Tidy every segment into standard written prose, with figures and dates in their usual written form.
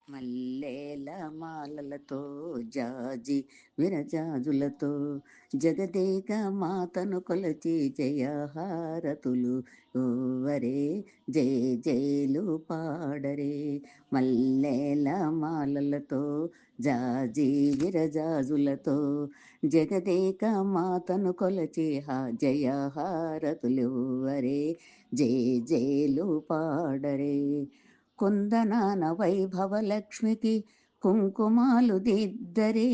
మల్లేల మాలలతో జాజి విరజాజులతో జగదేక మాతను కొలచి జయహారతులు ఓవరే జయ జయలు పాడరే. మల్లేల మాలలతో జాజి విరజాజులతో జగదేక మాతను కొలచి జయహారతులు ఓవరే జయ జయలు పాడరే. కుందనాన వైభవలక్ష్మికి కుంకుమాలు దిద్దరే.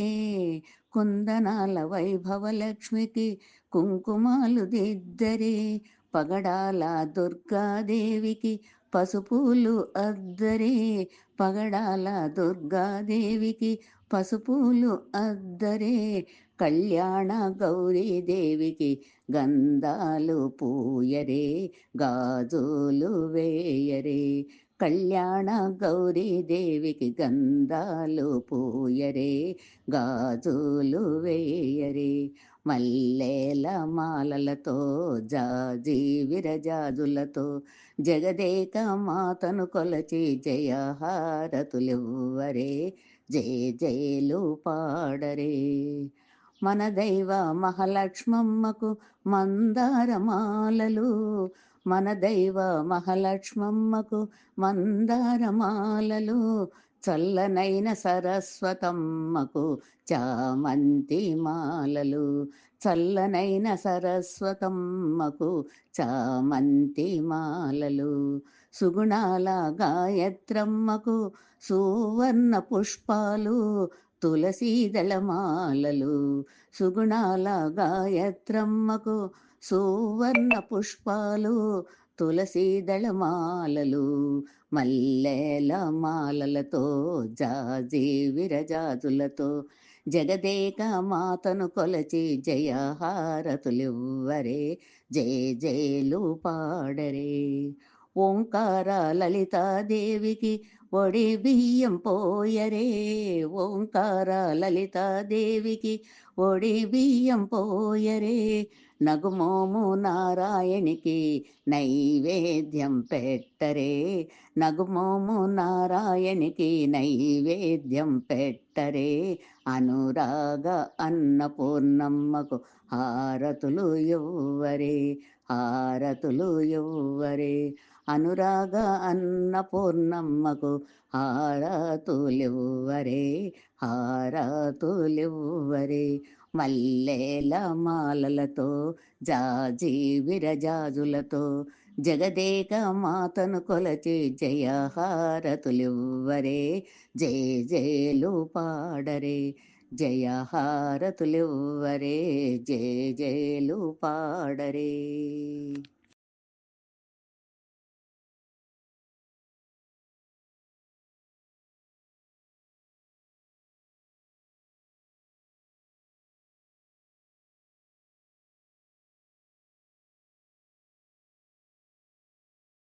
కుందనాల వైభవలక్ష్మికి కుంకుమాలు దిద్దరే. పగడాల దుర్గాదేవికి పసుపులు అద్దరే. పగడాల దుర్గాదేవికి పసుపులు అద్దరే. కళ్యాణ గౌరీదేవికి గంధాలు పూయరే. గాజులు వేయరే. కళ్యాణ గౌరీదేవికి గంధాలు పూయరే. గాజులు వేయరే. మల్లేల మాలలతో జాజి విరజాజులతో జగదేక మాతను కొలచి జయహారతులివ్వరే. జయ జయలు పాడరే. మన దైవ మహాలక్ష్మమ్మకు మందారమాలలు. మన దైవ మహాలక్ష్మమ్మకు మందారమాలలు. చల్లనైన సరస్వతమ్మకు చామంతి మాలలు. చల్లనైన సరస్వతమ్మకు చామంతి మాలలు. సుగుణాల గాయత్రమ్మకు సువర్ణ పుష్పాలు. తులసీదళమాలలు. సుగుణాల గాయత్రమ్మకు సువర్ణ పుష్పాలు. తులసీదళమాలలు. మల్లేల మాలలతో జాజి విరజాజులతో జగదేక మాతను కొలచి జయహారతులివ్వరే. జయ జయలు పాడరే. ఓంకార లలితాదేవికి ఒడి బియ్యం పోయరే. ఓంకార లలితాదేవికి ఒడి బియ్యం పోయరే. నగుమోము నారాయణికి నైవేద్యం పెట్టరే. నగుమోము నారాయణికి నైవేద్యం పెట్టరే. అనురాగ అన్నపూర్ణమ్మకు హారతులు ఇవ్వరే. హారతులు ఇవ్వరే. అనురాగ అన్నపూర్ణమ్మకు హారతులివ్వరే. హారతులివ్వరే. మల్లేల మాలలతో జాజి విరజాజులతో జగదేక మాతను కొలచి జయహారతులివ్వరే. జయ జయలు పాడరే. జయహారతులివ్వరే. జయ జయలు పాడరే.